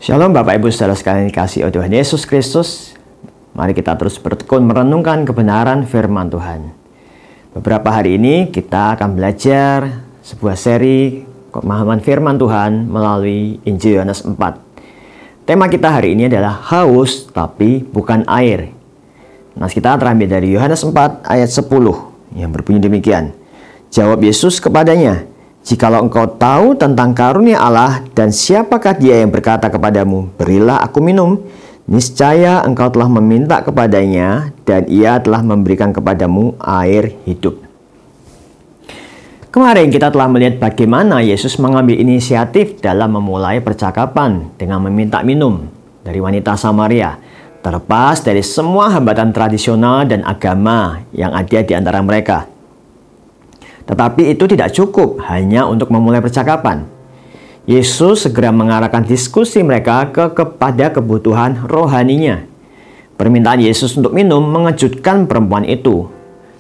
Shalom Bapak Ibu Saudara sekalian dikasihi oleh Tuhan Yesus Kristus. Mari kita terus bertekun merenungkan kebenaran firman Tuhan. Beberapa hari ini kita akan belajar sebuah seri pemahaman firman Tuhan melalui Injil Yohanes 4. Tema kita hari ini adalah haus tapi bukan air. Nas kita terambil dari Yohanes 4 ayat 10 yang berbunyi demikian. Jawab Yesus kepadanya, "Jikalau engkau tahu tentang karunia Allah dan siapakah dia yang berkata kepadamu, berilah aku minum, niscaya engkau telah meminta kepadanya dan ia telah memberikan kepadamu air hidup." Kemarin kita telah melihat bagaimana Yesus mengambil inisiatif dalam memulai percakapan dengan meminta minum dari wanita Samaria, terlepas dari semua hambatan tradisional dan agama yang ada di antara mereka. Tetapi itu tidak cukup hanya untuk memulai percakapan. Yesus segera mengarahkan diskusi mereka kepada kebutuhan rohaninya. Permintaan Yesus untuk minum mengejutkan perempuan itu.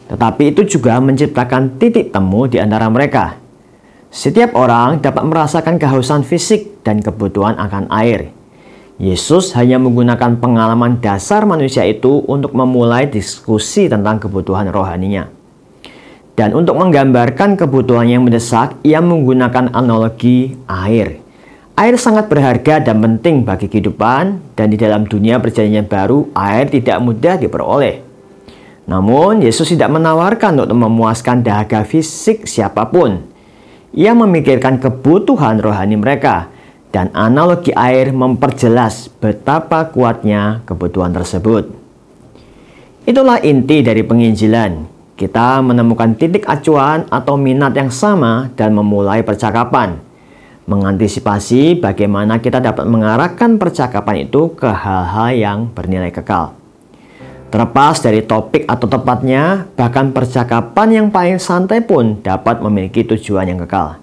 Tetapi itu juga menciptakan titik temu di antara mereka. Setiap orang dapat merasakan kehausan fisik dan kebutuhan akan air. Yesus hanya menggunakan pengalaman dasar manusia itu untuk memulai diskusi tentang kebutuhan rohaninya. Dan untuk menggambarkan kebutuhan yang mendesak, ia menggunakan analogi air. Air sangat berharga dan penting bagi kehidupan, dan di dalam dunia perjanjian baru, air tidak mudah diperoleh. Namun, Yesus tidak menawarkan untuk memuaskan dahaga fisik siapapun. Ia memikirkan kebutuhan rohani mereka, dan analogi air memperjelas betapa kuatnya kebutuhan tersebut. Itulah inti dari penginjilan. Kita menemukan titik acuan atau minat yang sama dan memulai percakapan. Mengantisipasi bagaimana kita dapat mengarahkan percakapan itu ke hal-hal yang bernilai kekal. Terlepas dari topik atau tepatnya, bahkan percakapan yang paling santai pun dapat memiliki tujuan yang kekal.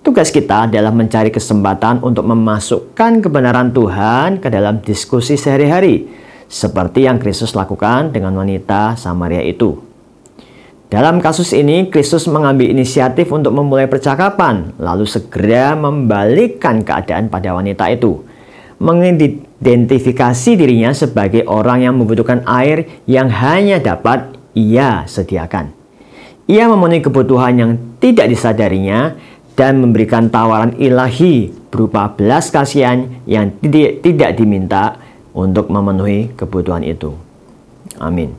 Tugas kita adalah mencari kesempatan untuk memasukkan kebenaran Tuhan ke dalam diskusi sehari-hari, seperti yang Kristus lakukan dengan wanita Samaria itu. Dalam kasus ini, Kristus mengambil inisiatif untuk memulai percakapan, lalu segera membalikkan keadaan pada wanita itu, mengidentifikasi dirinya sebagai orang yang membutuhkan air yang hanya dapat ia sediakan. Ia memenuhi kebutuhan yang tidak disadarinya dan memberikan tawaran ilahi berupa belas kasihan yang tidak diminta untuk memenuhi kebutuhan itu. Amin.